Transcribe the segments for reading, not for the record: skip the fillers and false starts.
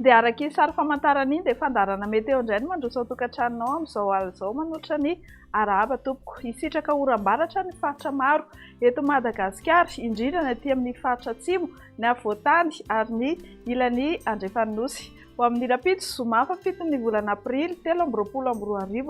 dia araka iny sary famantarana iny dia fandarana meteo indray no mandroso ao tokantranonao amin'izao alina manolotra ny arahaba tompoko. Hisitraka oram-baratra ny faritra maro eto Madagasikara, indrindra ny aty amin'ny faritra atsimo, ny afovoantany ary ny ilan'ny andrefanosy. Ho amin'ny rapitso zoma fa 7 volana aprily 2024 ary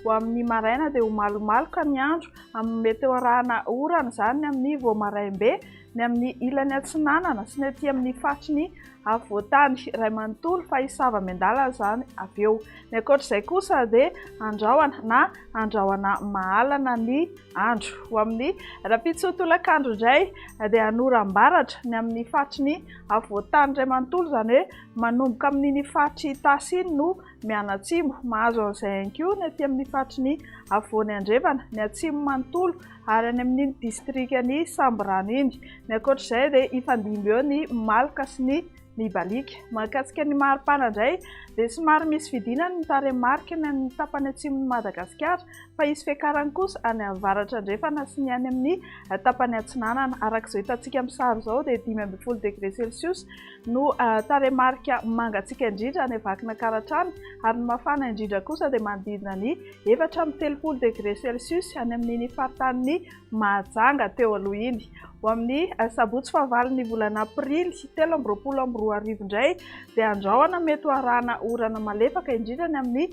ho amin'ny maraina dia ho malomaloka ny andro amin'ny meteo arahana orana, izany amin'ny Voamaraimbe, ny amin'ny ilan'ny atsinanana sy ny aty amin'ny faritry ny afovoantany iray manontolo fa hisava miandala izany avy eo. Ny ankoatr'izay kosa dia andrahoana na andrahoana mahalana ny andro. Ho amin'ny rapitso tolakandro indray dia hanoram-baratra ny amin'ny faritry ny afovoantany iray manontolo, izany hoe manomboka amin'ny faritry Tasiny no mianatsimo, mahazo an'izay ihany koa ny aty amin'ny faritry ny afovoany Andrefana, ny atsimo manontolo ary any amin'ny distrikany Samborano iny. Ny ankoatr'izay dia hifandimby eo ny Maloka sy ny Balika. Mahakasika ny maripana indray dia somary misy fidinana ny tarehimarika ny amin'ny tapany atsimon'ny Madagasikara, fa hisy fiakarany kosa any avaratra Andrefana sy ny any amin'ny tapany atsinanana. Arak'izao hitantsika amin'ny sary izao dia 12 degré Celsius no tarehimarika mangatsika indrindra any Vakina Karatrany, ary ny mafana indrindra kosa dia manodidina ny 4.30 degré Celsius any amin'ny faritanin'ny Mahajanga teo aloha iny. Ho amin'ny sabotsy fahavalon'ny volana aprily 2024 indray dia andrahoana mety ho arahana orana malefaka indrindra ny amin'ny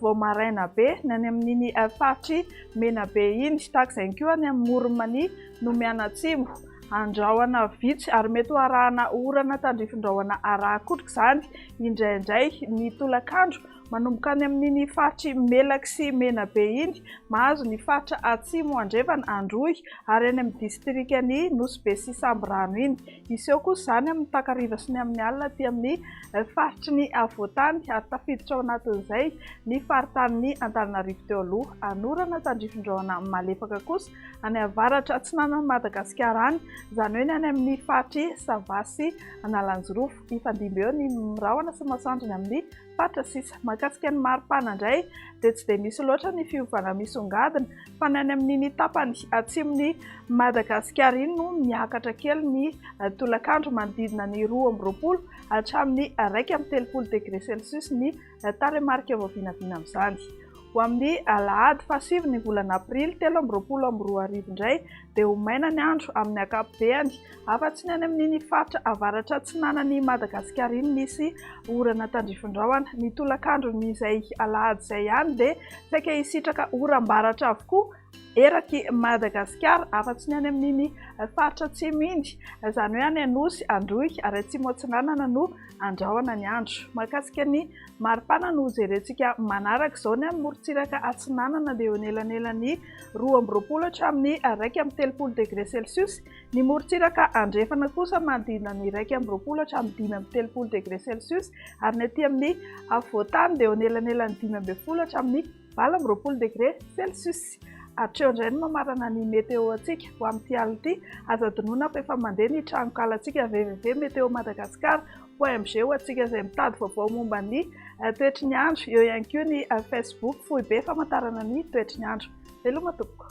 Voamaraina be, ny any amin'ny faritry Menabe iny, tahak'izay koa ny amin'ny Moronmany no mianatsimo. Andrahoana vitsy ary mety ho arahana orana tandrifin-drahona araha-kotrika izany indraindray ny tolakandro, manomboka any amin'ny faritry Melaky sy Menabe iny, mahazo ny faritra Atsimo Andrefana, Androy ary any amin'ny distrikany Nosy sy Samborano iny. Iseho kosa izany amin'ny takariva sy ny amin'ny alina aty amin'ny faritry ny afovoantany, ary tafiditra ao anatin'izay ny faritanin'ny Antananarivo teo aloha. Anorana tandrifin-drahona malefaka kosa any avaratra atsinanan'i Madagasikara any, izany hoe ny any amin'ny faritry Sava sy Analanjorofo. Hifandimby eo ny rahona sy masoandro ny amin'ny faritra sisa. Mahakasika ny maripana indray dia tsy dia misy loatra ny fiovana misongadina, fa ny any amin'ny tapany atsimon'ny Madagasikara iny no miakatra kely ny tolakandro, manodidina ny 2.20 hatramin'ny 1.30 degré Celsius ny tarehimarika voavinavina amin'izany. Ho amin'ny alahady faha 7 volana aprily 2024 indray dia ho maina ny andro amin'ny ankapobeny, afa-tsy ny any amin'ny faritra avaratra atsinanan'i Madagasikara iny misy orana tandrifin-drahona. Ny tolakandro izay alahady izay ihany dia saika hisitraka oram-baratra avokoa eraky Madagasikara, afa-tsy ny any amin'ny faritra atsimo iny, izany hoe any Anosy, Androy ary atsimo atsinanana no andrahoana ny andro. Mahakasika ny maripana no jerentsika manaraka izao ny amin'ny morontsiraka atsinanana dia eo anelanelan'ny 2.20 hatramin'ny 1.30 degré Celsius. Ny morontsiraka Andrefana kosa manodidina ny 1.20 hatramin'ny 5.30 degré Celsius, ary ny aty amin'ny afovoantany dia eo anelanelan'ny 5.20 hatramin'ny 4.20 degré Celsius. Hatreo indray no mamarana ny meteo antsika ho amin'ity alina ity. Azo adinoina fa efa mandeha ny tranokalatsika www.meteo-madagasikara.mg ho antsika izay mitady vaovao momba ny toetry ny andro. Eo ihany koa ny Facebook fohy be famantarana ny toetry ny andro. Veloma tompoko.